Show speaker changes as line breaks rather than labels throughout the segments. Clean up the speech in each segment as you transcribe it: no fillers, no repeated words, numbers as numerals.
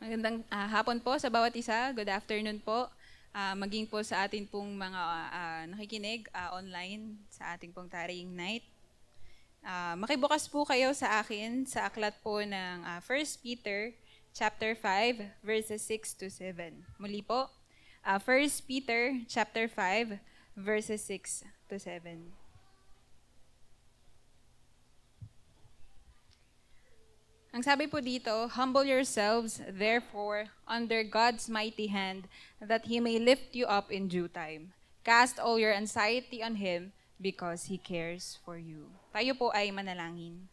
Magandang hapon po sa bawat isa. Good afternoon po. Maging po sa atin pong mga nakikinig online sa ating pong Tarrying Night. Makibukas po kayo sa akin sa aklat po ng 1 Peter chapter 5 verses 6 to 7. Muli po, 1 Peter chapter 5 verses 6 to 7. Ang sabi po dito, humble yourselves, therefore, under God's mighty hand, that He may lift you up in due time. Cast all your anxiety on Him, because He cares for you. Tayo po ay manalangin.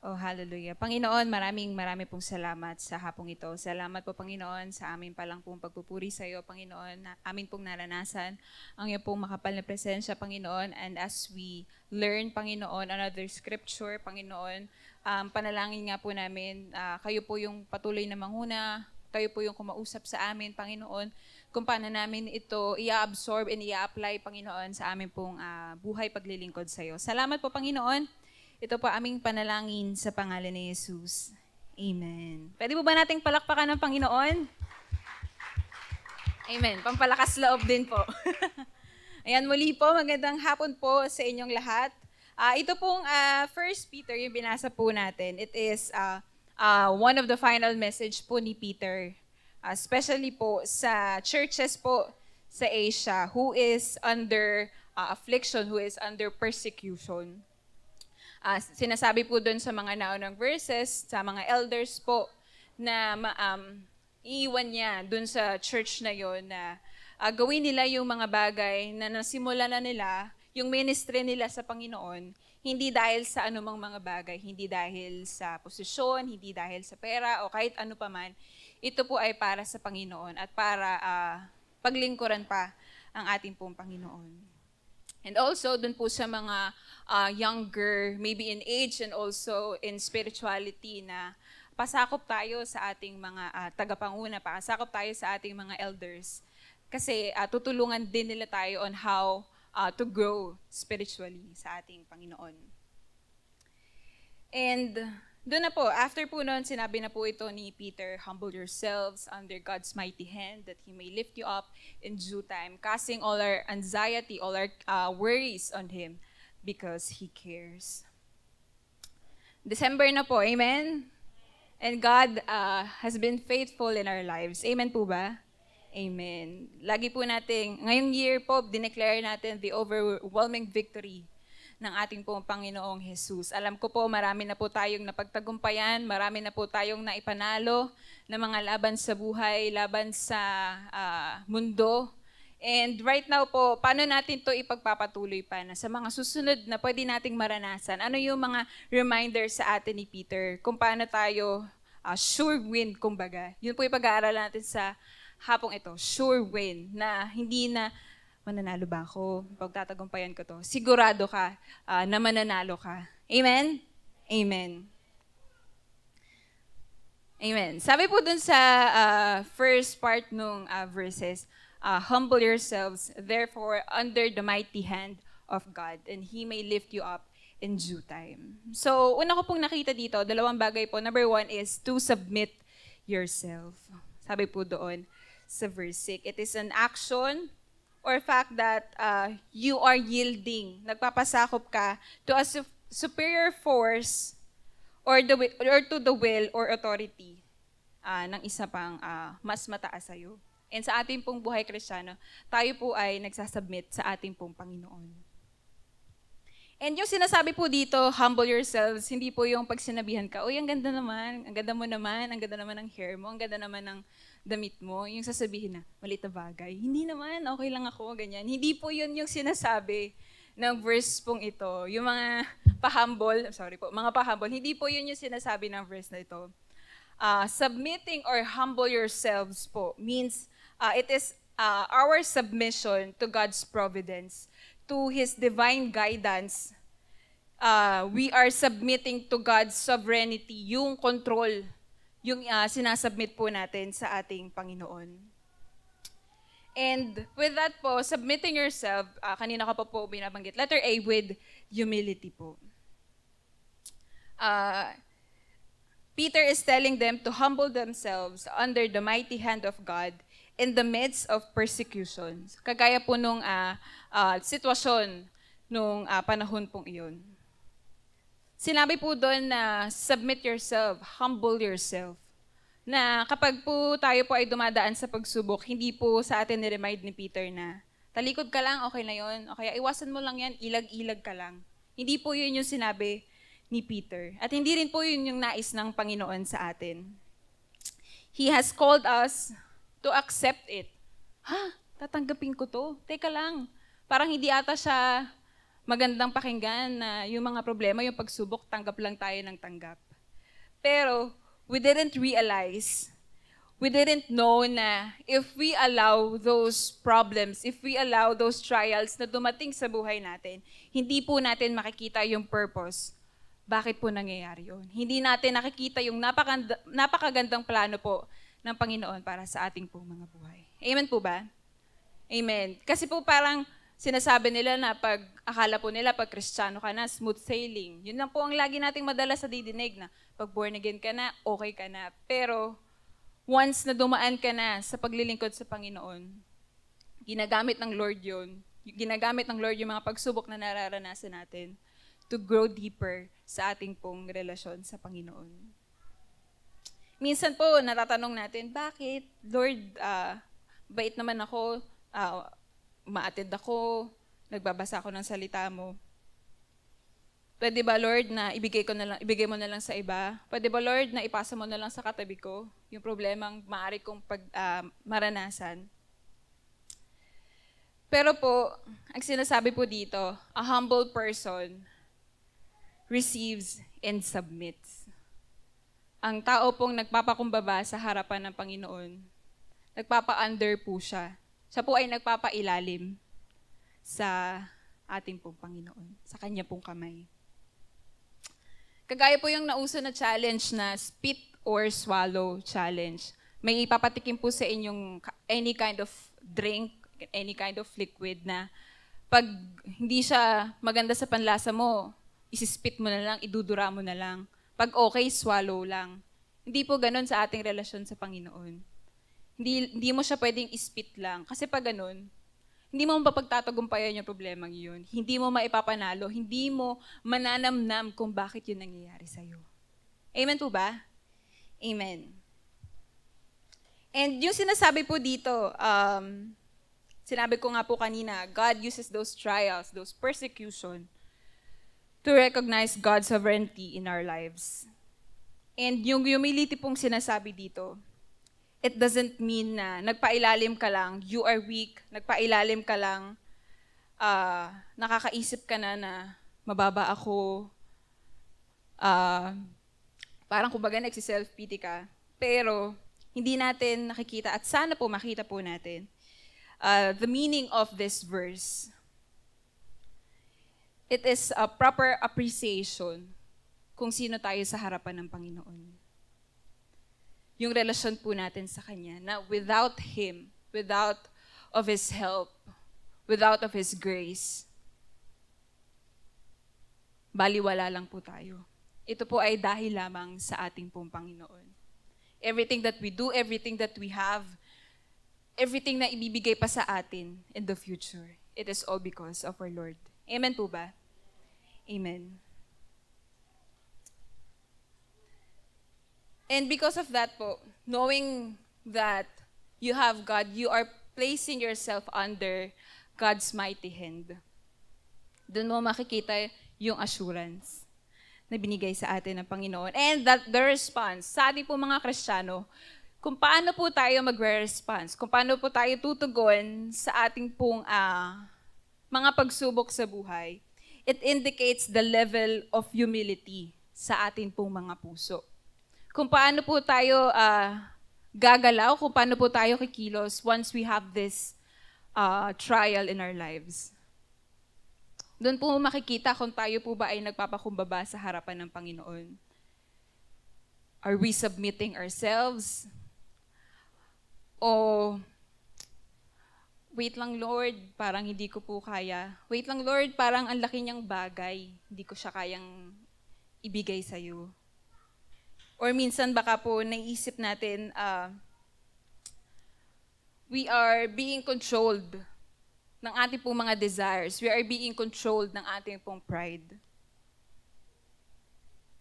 Oh, hallelujah. Panginoon, marami pong salamat sa hapong ito. Salamat po, Panginoon, sa amin palang pong pagpupuri sa iyo, Panginoon. Amin pong naranasan ang iyong pong makapal na presensya, Panginoon. And as we learn, Panginoon, another scripture, Panginoon, panalangin nga po namin, kayo po yung patuloy na manguna, kayo po yung kumausap sa amin, Panginoon, kung paano namin ito i-absorb and i-apply, Panginoon, sa amin pong buhay paglilingkod sa iyo. Salamat po, Panginoon. Ito po aming panalangin sa pangalan ni Jesus. Amen. Pwede po ba nating palakpakan ng Panginoon? Amen. Pampalakas loob din po. Ayan, muli po, magandang hapon po sa inyong lahat. Ito pong 1 Peter, yung binasa po natin, it is one of the final message po ni Peter, especially po sa churches po sa Asia who is under affliction, who is under persecution. Sinasabi po doon sa mga naunang verses, sa mga elders po, na iiwan niya doon sa church na yon na gawin nila yung mga bagay na nasimula na nila, yung ministry nila sa Panginoon, hindi dahil sa anumang mga bagay, hindi dahil sa posisyon, hindi dahil sa pera, o kahit ano pa man. Ito po ay para sa Panginoon at para paglingkuran pa ang ating pong Panginoon. And also, dun po sa mga younger, maybe in age and also in spirituality, na pasakop tayo sa ating mga tagapanguna, pasakop tayo sa ating mga elders. Kasi tutulungan din nila tayo on how to grow spiritually sa ating Panginoon. And doon na po, after po noon, sinabi na po ito ni Peter, humble yourselves under God's mighty hand that He may lift you up in due time, casting all our anxiety, all our worries on Him because He cares. December na po, amen? And God has been faithful in our lives. Amen po ba? Amen. Lagi po natin, ngayong year po, dineclare natin the overwhelming victory ng ating pong Panginoong Jesus. Alam ko po, marami na po tayong napagtagumpayan, marami na po tayong naipanalo na mga laban sa buhay, laban sa mundo. And right now po, paano natin to ipagpapatuloy pa na sa mga susunod na pwede nating maranasan? Ano yung mga reminders sa atin ni Peter kung paano tayo sure win, kumbaga. Yun po yung pag-aaralan natin sa hapong ito, sure win, na hindi na mananalo ba ako? Pagtatagumpayan ko to. Sigurado ka na mananalo ka. Amen? Amen. Amen. Sabi po dun sa first part nung verses, humble yourselves, therefore, under the mighty hand of God, and He may lift you up in due time. So, una ko pong nakita dito, dalawang bagay po. Number one is to submit yourself. Sabi po doon sa verse 6. It is an action or fact that you are yielding, nagpapasakop ka to a superior force or to the will or authority ng isa pang mas mataas sa'yo. And sa ating pong buhay Kristiyano, tayo po ay nagsasubmit sa ating pong Panginoon. And yung sinasabi po dito, humble yourselves, hindi po yung pag sinabihan ka, uy, ang ganda naman, ang ganda mo naman, ang ganda naman ng hair mo, ang ganda naman ng damit mo, yung sasabihin na, maliit na bagay. Hindi naman, okay lang ako, ganyan. Hindi po yun yung sinasabi ng verse pong ito. Yung mga mga pa-humble, hindi po yun yung sinasabi ng verse na ito. Submitting or humble yourselves po means it is our submission to God's providence, to His divine guidance. We are submitting to God's sovereignty, yung control, yung sinasubmit po natin sa ating Panginoon. And with that po, submitting yourself, kanina ka pa po binabanggit, letter A, with humility po. Peter is telling them to humble themselves under the mighty hand of God in the midst of persecutions. Kagaya po nung sitwasyon nung panahon pong iyon. Sinabi po doon na submit yourself, humble yourself. Na kapag po tayo po ay dumadaan sa pagsubok, hindi po sa atin ni-remind ni Peter na talikod ka lang, okay na yun. O kaya iwasan mo lang yan, ilag-ilag ka lang. Hindi po yun yung sinabi ni Peter. At hindi rin po yun yung nais ng Panginoon sa atin. He has called us to accept it. Tatanggapin ko to? Teka lang. Parang hindi ata siya magandang pakinggan na yung mga problema, yung pagsubok, tanggap lang tayo ng tanggap. Pero we didn't realize, we didn't know na if we allow those problems, if we allow those trials na dumating sa buhay natin, hindi po natin makikita yung purpose. Bakit po nangyayari yun? Hindi natin nakikita yung napakagandang plano po ng Panginoon para sa ating pong mga buhay. Amen po ba? Amen. Kasi po parang sinasabi nila na akala po nila pag Kristiyano ka na, smooth sailing. Yun lang po ang lagi nating madalas sa didinig na pag born again ka na, okay ka na. Pero once na dumaan ka na sa paglilingkod sa Panginoon, ginagamit ng Lord yun. Ginagamit ng Lord yung mga pagsubok na nararanasan natin to grow deeper sa ating pong relasyon sa Panginoon. Minsan po, natatanong natin, bakit? Lord, bait naman ako, ma-attend ako, nagbabasa ako ng salita mo. Pwede ba, Lord, na ibigay mo na lang sa iba? Pwede ba, Lord, na ipasa mo na lang sa katabi ko yung problemang maaari kong maranasan? Pero po, ang sinasabi po dito, a humble person receives and submits. Ang tao pong nagpapakumbaba sa harapan ng Panginoon, nagpapa-under po siya. Siya po ay nagpapailalim sa ating pong Panginoon, sa Kanya pong kamay. Kagaya po yung nauso na challenge na spit or swallow challenge. May ipapatikim po sa inyong any kind of drink, any kind of liquid na pag hindi siya maganda sa panlasa mo, isispit mo na lang, idudura mo na lang. Pag okay, swallow lang. Hindi po ganun sa ating relasyon sa Panginoon. Hindi mo siya pwedeng ispit lang. Kasi pag ganun, hindi mo mapagtatagumpayan yung problema yun. Hindi mo maipapanalo. Hindi mo mananamnam kung bakit yun nangyayari sa'yo. Amen po ba? Amen. And yung sinasabi po dito, sinabi ko nga po kanina, God uses those trials, those persecution, to recognize God's sovereignty in our lives. And yung humility pong sinasabi dito, it doesn't mean na nagpailalim ka lang, you are weak, nagpailalim ka lang, nakakaisip ka na mababa ako, parang kumbaga nagsi-self-pity ka. Pero hindi natin nakikita, at sana po makita po natin, the meaning of this verse. It is a proper appreciation kung sino tayo sa harapan ng Panginoon. Yung relasyon po natin sa Kanya, na without Him, without of His help, without of His grace, baliwala lang po tayo. Ito po ay dahil lamang sa ating pong Panginoon. Everything that we do, everything that we have, everything na ibibigay pa sa atin in the future, it is all because of our Lord. Amen po ba? Amen. And because of that po, knowing that you have God, you are placing yourself under God's mighty hand. Doon mo makikita yung assurance na binigay sa atin ng Panginoon. And that the response, sa ating po mga Kristiyano, kung paano po tayo magre-response, kung paano po tayo tutugon sa ating pong mga pagsubok sa buhay, it indicates the level of humility sa ating pong mga puso. Kung paano po tayo gagalaw, kung paano po tayo kikilos once we have this trial in our lives. Doon po makikita kung tayo po ba ay nagpapakumbaba sa harapan ng Panginoon. Are we submitting ourselves? O, wait lang Lord, parang hindi ko po kaya. Wait lang Lord, parang ang laki niyang bagay. Hindi ko siya kayang ibigay sa'yo. Or minsan baka po naisip natin, we are being controlled ng ating pong mga desires. We are being controlled ng ating pong pride.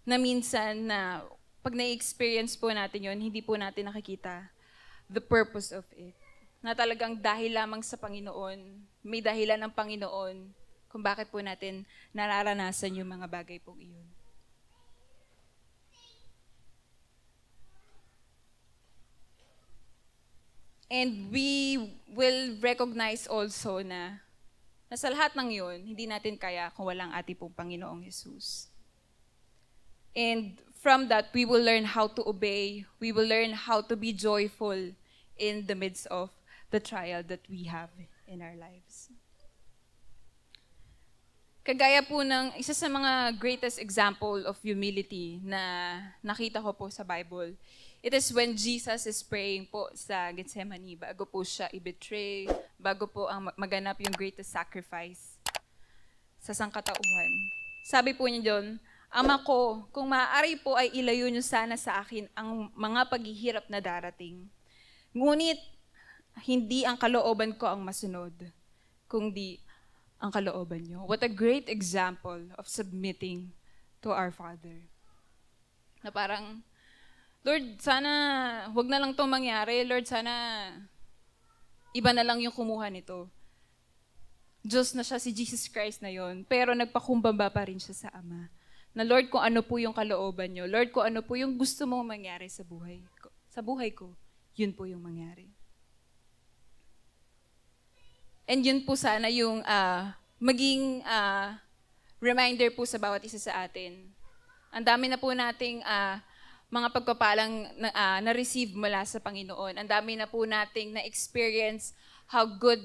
Na minsan na pag na-experience po natin yon, hindi po natin nakikita the purpose of it. Na talagang dahil lamang sa Panginoon, may dahilan ng Panginoon kung bakit po natin nararanasan yung mga bagay pong iyon. And we will recognize also na sa lahat ng yun, hindi natin kaya kung walang ating pong Panginoong Jesus. And from that, we will learn how to obey. We will learn how to be joyful in the midst of the trial that we have in our lives. Kagaya po ng isa sa mga greatest example of humility na nakita ko po sa Bible, it is when Jesus is praying po sa Gethsemane, bago po siya i-betray, bago po ang maganap yung greatest sacrifice sa sangkatauhan. Sabi po niya doon, Ama ko, kung maaari po ay ilayo niyo sana sa akin ang mga paghihirap na darating. Ngunit, hindi ang kalooban ko ang masunod, kundi ang kalooban niyo. What a great example of submitting to our Father. Na parang, Lord, sana wag na lang itong mangyari. Lord, sana iba na lang yung kumuha nito. Diyos na siya, si Jesus Christ na yon, pero nagpakumbaba pa rin siya sa Ama. Na Lord, kung ano po yung kalooban niyo. Lord, kung ano po yung gusto mong mangyari sa buhay ko, yun po yung mangyari. And yun po sana yung maging reminder po sa bawat isa sa atin. Ang dami na po nating mga pagpapalang na-receive mula sa Panginoon. Ang dami na po nating na-experience how good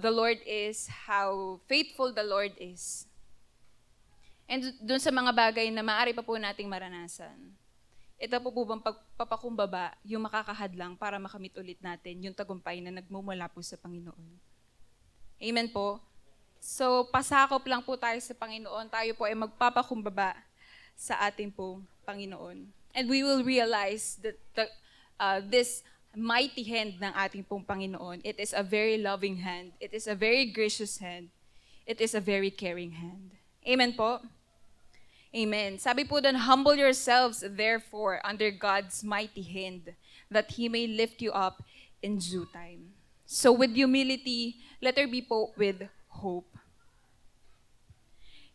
the Lord is, how faithful the Lord is. And dun sa mga bagay na maaari pa po nating maranasan, ito po bang pagpapakumbaba yung makakahadlang para makamit ulit natin yung tagumpay na nagmumula po sa Panginoon. Amen po. So, pasakop lang po tayo sa Panginoon. Tayo po ay magpapakumbaba sa ating pong Panginoon. And we will realize that this mighty hand ng ating pong Panginoon, it is a very loving hand. It is a very gracious hand. It is a very caring hand. Amen po? Amen. Sabi po doon, humble yourselves therefore under God's mighty hand, that He may lift you up in due time. So with humility, let there be po with hope.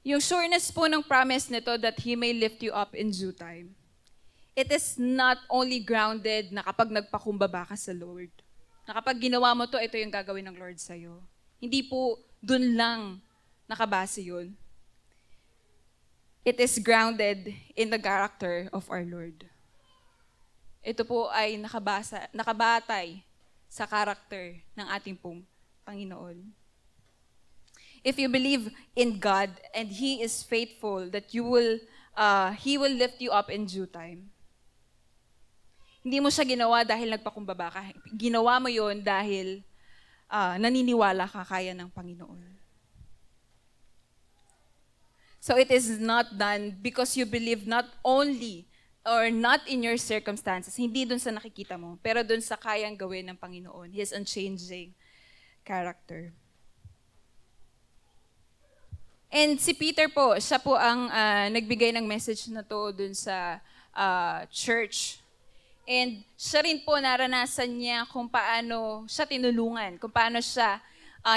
Yung sureness po ng promise nito that He may lift you up in due time, it is not only grounded na kapag nagpakumbaba ka sa Lord. Na kapag ginawa mo to, ito yung gagawin ng Lord sa'yo. Hindi po dun lang nakabase yun. It is grounded in the character of our Lord. Ito po ay nakabatay sa character ng ating pong Panginoon. If you believe in God and He is faithful, that He will lift you up in due time. Hindi mo siya ginawa dahil nagpakumbaba ka. Ginawa mo yon dahil naniniwala ka kaya ng Panginoon. So it is not done because you believe not only or not in your circumstances, hindi dun sa nakikita mo, pero dun sa kayang gawin ng Panginoon, His unchanging character. And si Peter po, siya po ang nagbigay ng message na to dun sa church. And siya rin po naranasan niya kung paano siya tinulungan, kung paano siya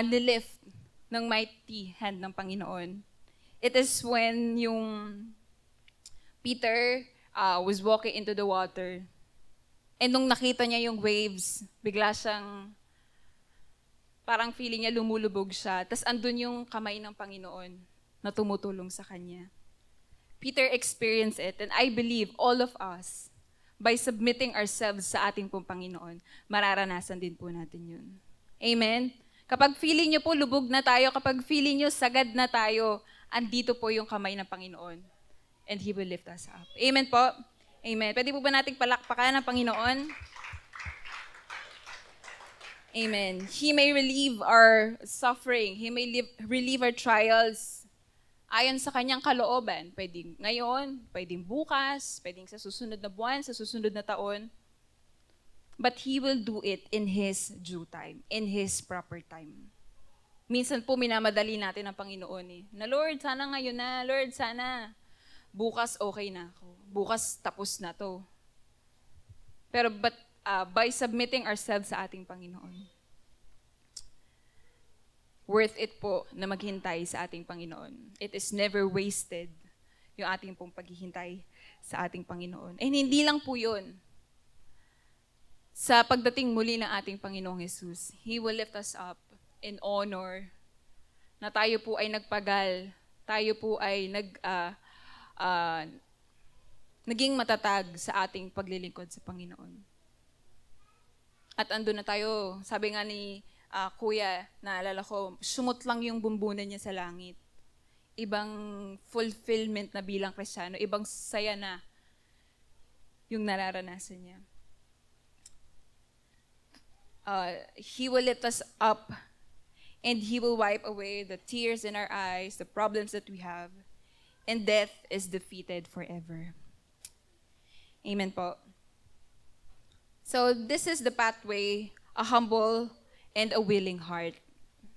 nilift ng mighty hand ng Panginoon. It is when yung Peter was walking into the water. And nung nakita niya yung waves, bigla siyang, parang feeling niya lumulubog siya. Tapos andun yung kamay ng Panginoon na tumutulong sa kanya. Peter experienced it, and I believe all of us, by submitting ourselves sa ating pong Panginoon, mararanasan din po natin yun. Amen? Kapag feeling nyo po lubog na tayo, kapag feeling nyo sagad na tayo, andito po yung kamay ng Panginoon. And He will lift us up. Amen po? Amen. Pwede po ba nating palakpakan ng Panginoon? Amen. He may relieve our suffering. He may relieve our trials. Ayon sa kanyang kalooban, pwedeng ngayon, pwedeng bukas, pwedeng sa susunod na buwan, sa susunod na taon. But He will do it in His due time, in His proper time. Minsan po minamadali natin ang Panginoon eh. Na Lord, sana ngayon na. Lord, sana bukas okay na ako. Bukas tapos na to. Pero by submitting ourselves sa ating Panginoon, worth it po na maghintay sa ating Panginoon. It is never wasted yung ating pong paghihintay sa ating Panginoon. And hindi lang po yun. Sa pagdating muli ng ating Panginoong Jesus, He will lift us up in honor na tayo po ay nagpagal, tayo po ay naging matatag sa ating paglilingkod sa Panginoon. At andun na tayo, sabi nga ni Kuya, naalala ko, sumot lang yung bumbunan niya sa langit. Ibang fulfillment na bilang Kristiyano, ibang saya na yung nararanasan niya. He will lift us up and He will wipe away the tears in our eyes, the problems that we have, and death is defeated forever. Amen po. So this is the pathway, a humble and a willing heart.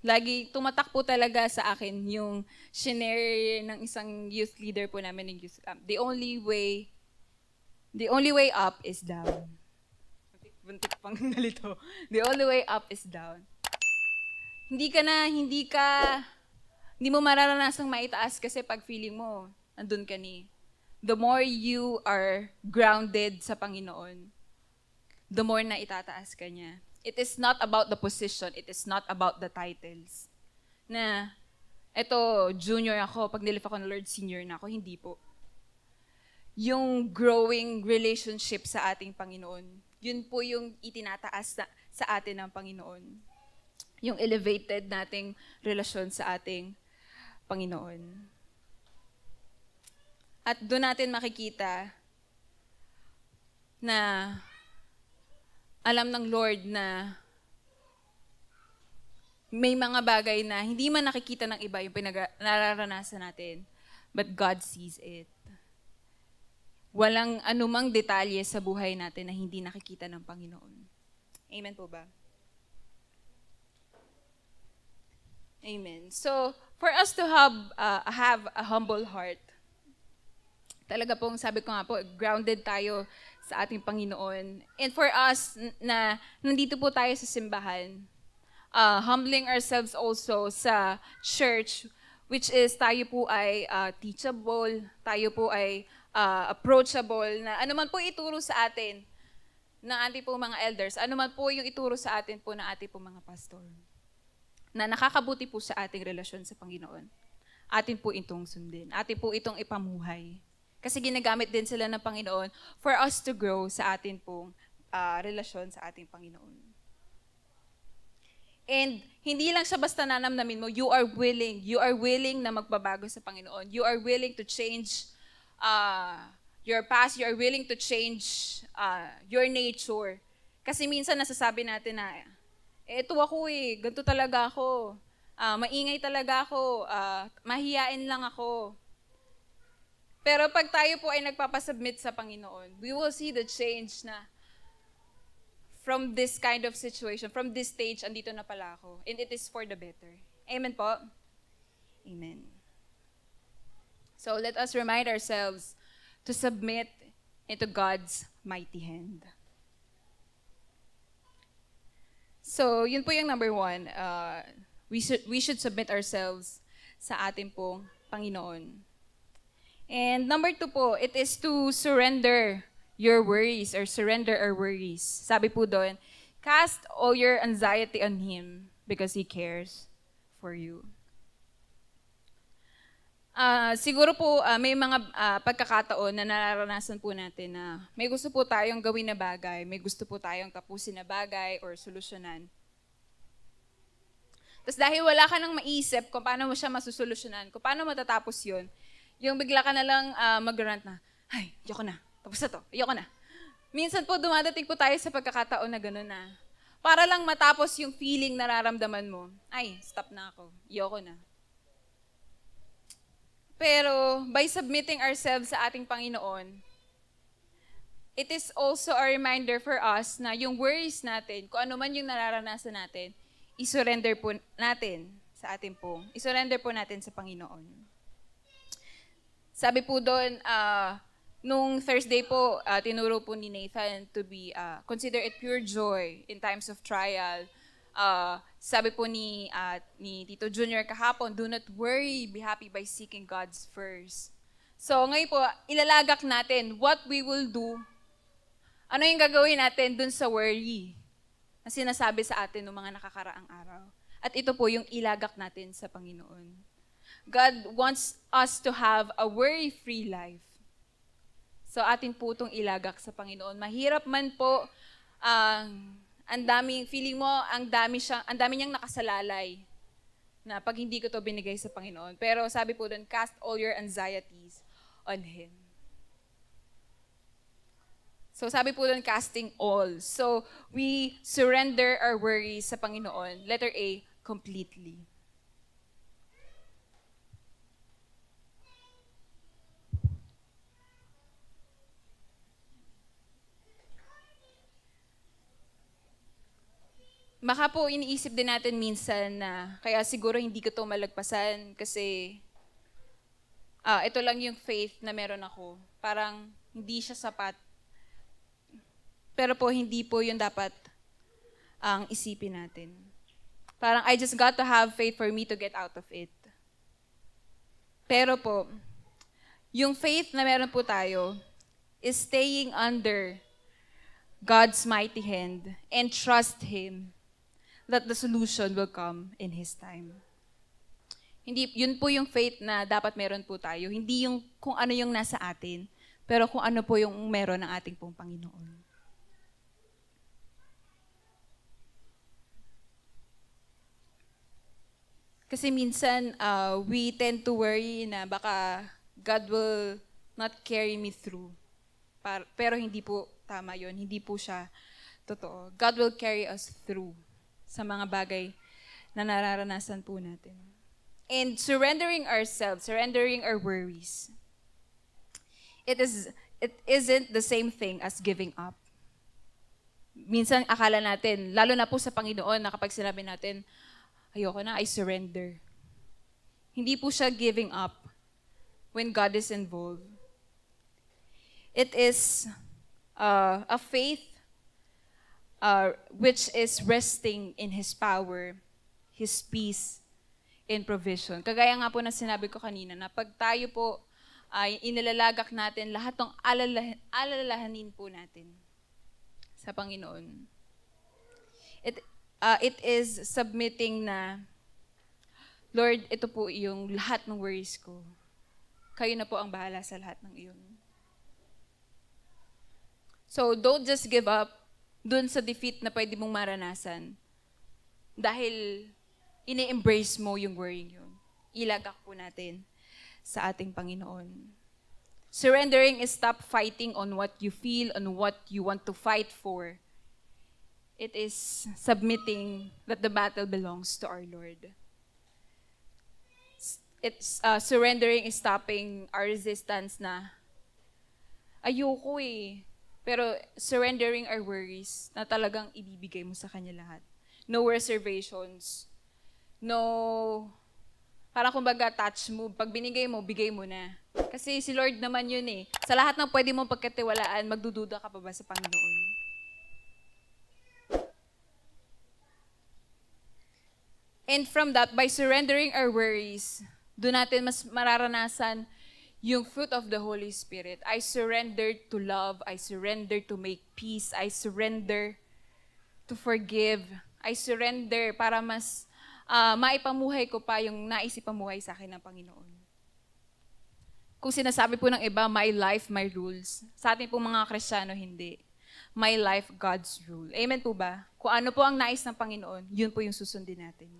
Lagi tumatak po talaga sa akin yung shinare ng isang youth leader po namin ng youth camp. The only way up is down. Buntik pang nalito. The only way up is down. Hindi mo mararanasang maitaas kasi pag feeling mo, andun ka ni. The more you are grounded sa Panginoon, the more na itataas ka niya. It is not about the position, it is not about the titles. Na, eto, junior ako, pag nilift ako ng Lord, senior na ako. Hindi po. Yung growing relationship sa ating Panginoon, yun po yung itinataas sa atin ng Panginoon. Yung elevated nating relasyon sa ating Panginoon. At doon natin makikita na alam ng Lord na may mga bagay na hindi man nakikita ng iba yung nararanasan natin, but God sees it. Walang anumang detalye sa buhay natin na hindi nakikita ng Panginoon. Amen po ba? Amen. So, for us to have a humble heart, talaga pong, sabi ko nga po, grounded tayo sa ating Panginoon. And for us, na nandito po tayo sa simbahan, humbling ourselves also sa church, which is tayo po ay teachable, tayo po ay approachable, na anuman po ituro sa atin ng ating po mga elders, anuman po yung ituro sa atin po ng ating po mga pastor, na nakakabuti po sa ating relasyon sa Panginoon. Atin po itong sundin. Atin po itong ipamuhay. Kasi ginagamit din sila ng Panginoon for us to grow sa atin pong relasyon sa ating Panginoon. And hindi lang siya basta nanamnamin mo, you are willing na magbabago sa Panginoon. You are willing to change your past, you are willing to change your nature. Kasi minsan nasasabi natin na, eto ako ganito talaga ako, maingay talaga ako, mahiyain lang ako. Pero pag tayo po ay nagpapasubmit sa Panginoon, we will see the change na from this kind of situation, from this stage, andito na pala ako. And it is for the better. Amen po? Amen. So let us remind ourselves to submit into God's mighty hand. So, yun po yung number 1. We should submit ourselves sa ating pong Panginoon. And number 2 po, it is to surrender your worries or surrender our worries. Sabi po doon, cast all your anxiety on Him because He cares for you. Siguro po may mga pagkakataon na nararanasan po natin na may gusto po tayong gawin na bagay, may gusto po tayong tapusin na bagay or solusyonan. Tapos dahil wala ka nang maisip kung paano mo siya masusolusyonan, kung paano matatapos yun, yung bigla ka na lang mag-rant na, ay, ayoko na, tapos na to, ayoko na. Minsan po dumadating po tayo sa pagkakataon na gano'n na, para lang matapos yung feeling nararamdaman mo, ay, stop na ako, ayoko na. Pero by submitting ourselves sa ating Panginoon, it is also a reminder for us na yung worries natin, kung ano man yung nararanasan natin, isurrender po natin sa ating pong. Isurrender po natin sa Panginoon. Sabi po doon, nung Thursday po, tinuro po ni Nathan to be, consider it pure joy in times of trial. Sabi po ni Tito Junior kahapon, do not worry, be happy by seeking God's first. So ngayon po, ilalagak natin what we will do. Ano yung gagawin natin dun sa worry na sinasabi sa atin ng mga nakakaraang araw. At ito po yung ilagak natin sa Panginoon. God wants us to have a worry-free life. So atin po itong ilagak sa Panginoon. Mahirap man po, ang daming, feeling mo, ang dami niyang nakasalalay na pag hindi ko to binigay sa Panginoon. Pero sabi po doon, cast all your anxieties on Him. So sabi po doon, casting all. So we surrender our worries sa Panginoon. Letter A, completely. Baka po iniisip din natin minsan na kaya siguro hindi ko to malagpasan kasi ito lang yung faith na meron ako. Parang hindi siya sapat. Pero po hindi po yun dapat ang isipin natin. Parang I just got to have faith for me to get out of it. Pero po, yung faith na meron po tayo is staying under God's mighty hand and trust Him that the solution will come in His time. Hindi, yun po yung faith na dapat meron po tayo. Hindi yung kung ano yung nasa atin, pero kung ano po yung meron ng ating pong Panginoon. Kasi minsan, we tend to worry na baka God will not carry me through. Pero hindi po tama yun. Hindi po siya totoo. God will carry us through sa mga bagay na nararanasan po natin. And surrendering ourselves, surrendering our worries, it isn't the same thing as giving up. Minsan akala natin, lalo na po sa Panginoon, na kapag sinabi natin, ayoko na, I surrender. Hindi po siya giving up when God is involved. It is a faith which is resting in His power, His peace, and provision. Kagaya nga po na sinabi ko kanina, na pag tayo po ay inilalagak natin lahat ng alalahanin po natin sa Panginoon. It is submitting na, Lord, ito po yung lahat ng worries ko. Kayo na po ang bahala sa lahat ng iyon. So, don't just give up dun sa defeat na pwede mong maranasan. Dahil ini-embrace mo yung worrying yun. Ilagak po natin sa ating Panginoon. Surrendering is stop fighting on what you feel, on what you want to fight for. It is submitting that the battle belongs to our Lord. It's surrendering is stopping our resistance na ayoko eh. Pero surrendering our worries na talagang ibibigay mo sa Kanya lahat. No reservations. No, parang kumbaga touch mo. Pag binigay mo, bigay mo na. Kasi si Lord naman yun eh. Sa lahat ng pwede mong pagkatiwalaan, magdududa ka pa ba sa Panginoon? And from that, by surrendering our worries, doon natin mas mararanasan yung fruit of the Holy Spirit. I surrender to love. I surrender to make peace. I surrender to forgive. I surrender para mas maipamuhay ko pa yung nais ipamuhay sa akin ng Panginoon. Kung sinasabi po ng iba, my life, my rules. Sa atin po mga Kristiyano, hindi. My life, God's rule. Amen po ba? Kung ano po ang nais ng Panginoon, yun po yung susundin natin.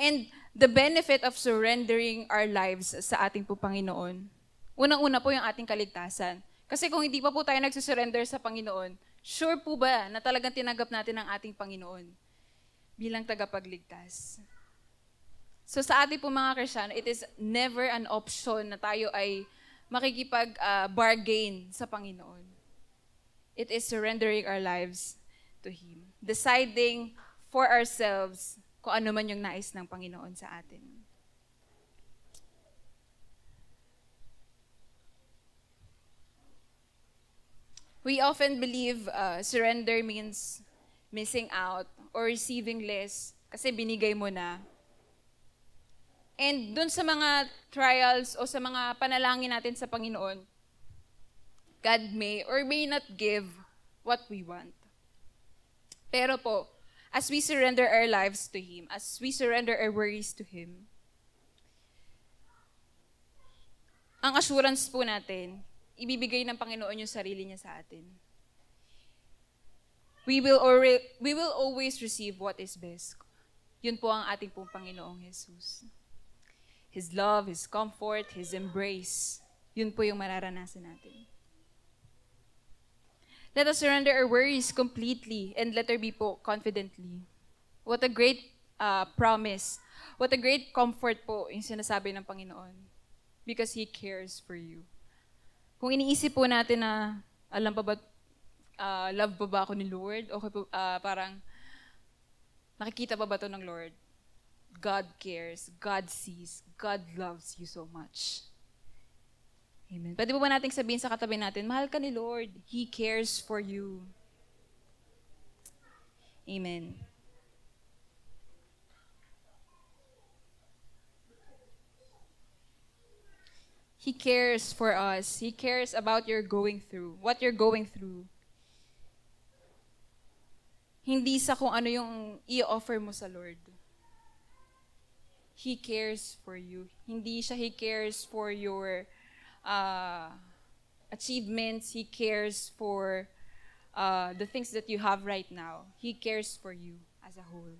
And the benefit of surrendering our lives sa ating po Panginoon, unang-una po yung ating kaligtasan. Kasi kung hindi pa po tayo nagsusurrender sa Panginoon, sure po ba na talagang tinanggap natin ang ating Panginoon bilang tagapagligtas? So sa ating po mga Kristiyano, it is never an option na tayo ay makikipag-bargain sa Panginoon. It is surrendering our lives to Him. Deciding for ourselves kung ano man yung nais ng Panginoon sa atin. We often believe surrender means missing out or receiving less kasi binigay mo na. And dun sa mga trials o sa mga panalangin natin sa Panginoon, God may or may not give what we want. Pero po, as we surrender our lives to Him, as we surrender our worries to Him, ang assurance po natin, ibibigay ng Panginoon yung sarili niya sa atin. We will always receive what is best. Yun po ang ating pong Panginoong Jesus. His love, His comfort, His embrace. Yun po yung mararanasan natin. Let us surrender our worries completely and let there be po confidently. What a great promise. What a great comfort po yung sinasabi ng Panginoon. Because He cares for you. Kung iniisip po natin na, alam pa ba, love pa ba ako ni Lord? Okay po, parang, nakikita pa ba ito ng Lord? God cares, God sees, God loves you so much. Amen. Pwede po ba nating sabihin sa katabi natin, mahal ka ni Lord, He cares for you. Amen. He cares for us. He cares about your going through, what you're going through. Hindi sa kung ano yung i-offer mo sa Lord. He cares for you. Hindi siya He cares for your achievements. He cares for the things that you have right now. He cares for you as a whole.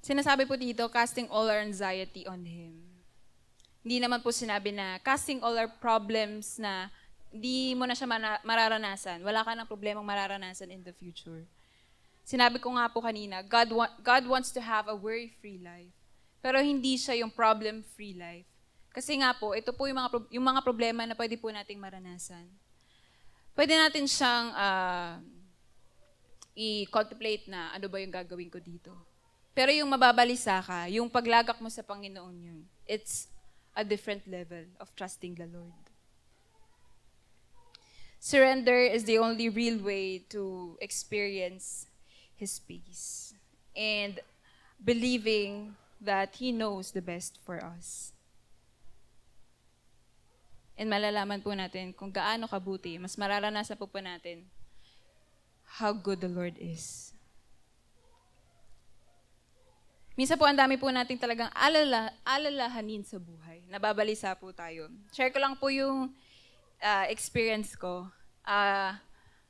Sinasabi po dito, casting all our anxiety on Him. Hindi naman po sinabi na casting all our problems na di mo na siya mararanasan. Wala ka ng problemang mararanasan in the future. Sinabi ko nga po kanina, God wants to have a worry-free life. Pero hindi siya yung problem-free life. Kasi nga po, ito po yung mga problema na pwede po nating maranasan. Pwede natin siyang i-contemplate na ano ba yung gagawin ko dito. Pero yung mababalisa ka, yung paglagak mo sa Panginoon yun, it's a different level of trusting the Lord. Surrender is the only real way to experience His peace and believing that He knows the best for us. And malalaman po natin kung gaano kabuti, mas mararanasan po natin how good the Lord is. Minsan po, ang dami po nating talagang alalahanin sa buhay. Nababalisa po tayo. Share ko lang po yung experience ko.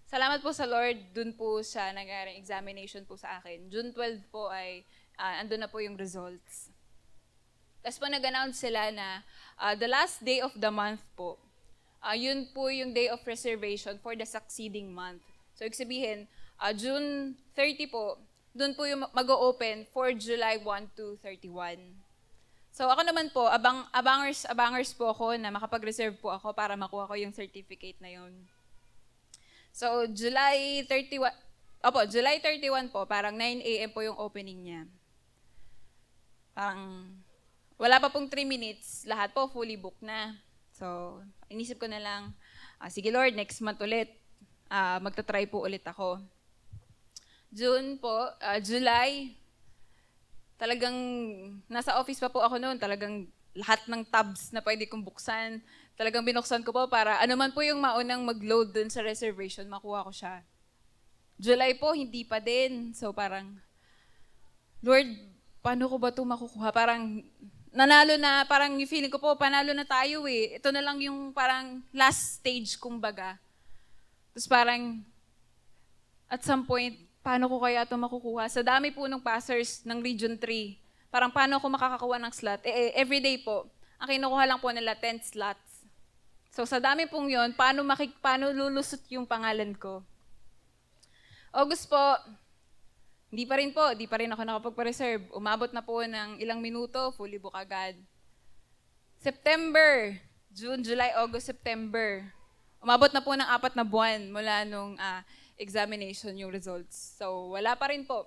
Salamat po sa Lord, dun po siya nangyaring examination po sa akin. June 12 po ay andun na po yung results. Tapos po nag-announce sila na the last day of the month po, yun po yung day of reservation for the succeeding month. So, ibig sabihin, June 30 po, doon po yung mag-o-open for July 1 to 31. So ako naman po, abangers po ako na makapag-reserve po ako para makuha ko yung certificate na yun. So July 31 po, parang 9 a.m. po yung opening niya. Parang wala pa pong 3 minutes, lahat po fully booked na. So inisip ko na lang, sige Lord, next month ulit, magta-try po ulit ako. June po, July, talagang nasa office pa po ako noon, talagang lahat ng tabs na pwede kong buksan, talagang binuksan ko po para ano man po yung maunang mag-load dun sa reservation, makuha ko siya. July po, hindi pa din. So parang, Lord, paano ko ba ito makukuha? Parang nanalo na, parang yung feeling ko po, panalo na tayo eh. Ito na lang yung parang last stage kumbaga. Tapos parang, at some point, paano ko kaya ito makukuha? Sa dami po ng passers ng Region 3, parang paano ako makakakuha ng slot? Everyday po, ang kinukuha lang po nila 10 slots. So sa dami pong yon, paano lulusot yung pangalan ko? August po, hindi pa rin ako nakapagpa-reserve. Umabot na po ng ilang minuto, fully book agad. September, June, July, August, September. Umabot na po ng 4 na buwan mula nung examination yung results. So, wala pa rin po.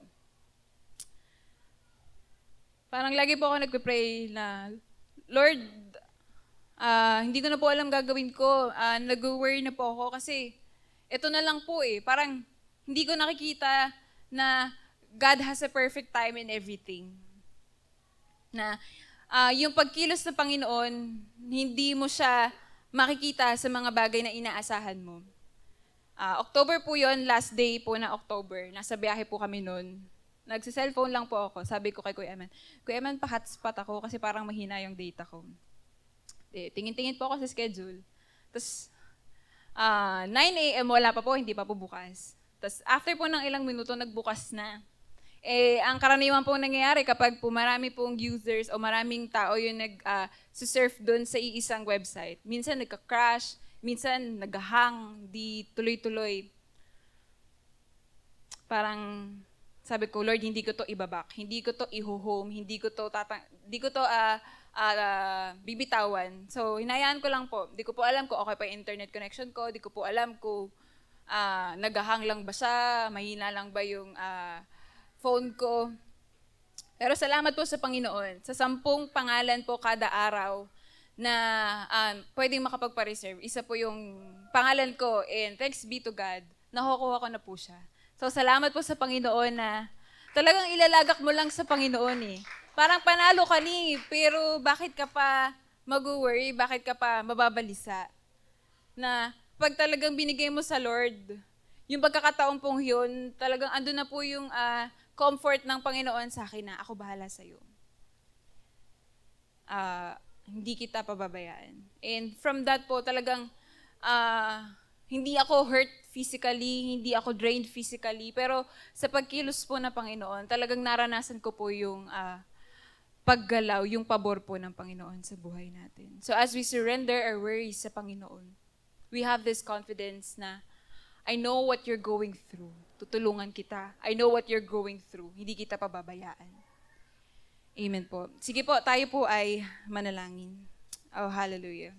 Parang lagi po ako nagpe-pray na, Lord, hindi ko na po alam gagawin ko. Nag-worry na po ako kasi ito na lang po eh. Parang hindi ko nakikita na God has a perfect time in everything. Na yung pagkilos ng Panginoon, hindi mo siya makikita sa mga bagay na inaasahan mo. October po yon, last day po na October. Nasa biyahe po kami noon. Nagsi-cellphone lang po ako. Sabi ko kay Kuya Eman, pa-hotspot ako kasi parang mahina yung data ko. Tingin-tingin po ako sa schedule. Tapos, 9 a.m. wala pa po, hindi pa po bukas. Tapos, after po ng ilang minuto, nagbukas na. Ang karaniwan pong nangyayari kapag po marami pong users o maraming tao yung nag-surf doon sa iisang website. Minsan nagka-crash, minsan nag-hang, di tuloy-tuloy. Parang sabi ko, Lord, hindi ko to ibabak, hindi ko to i-home, hindi ko to bibitawan. So, hinayaan ko lang po. Di ko po alam kung okay pa yung internet connection ko, di ko po alam kung nag-hang lang ba siya, mahina lang ba yung phone ko. Pero salamat po sa Panginoon. Sa 10 pangalan po kada araw na pwedeng makapagpa-reserve, isa po yung pangalan ko, and thanks be to God, nakukuha ko na po siya. So salamat po sa Panginoon na talagang ilalagak mo lang sa Panginoon eh. Parang panalo ka ni, pero bakit ka pa mag-worry, bakit ka pa mababalisa? Na pag talagang binigay mo sa Lord, yung pagkakataon pong yun, talagang andun na po yung comfort ng Panginoon sa akin na ako bahala sa'yo. Hindi kita pababayaan. And from that po, talagang hindi ako hurt physically, hindi ako drained physically, pero sa pagkilos po ng Panginoon, talagang naranasan ko po yung paggalaw, yung pabor po ng Panginoon sa buhay natin. So as we surrender our worries sa Panginoon, we have this confidence na I know what you're going through. Tutulungan kita. I know what you're going through. Hindi kita pababayaan. Amen po. Sige po, tayo po ay manalangin. Oh, hallelujah.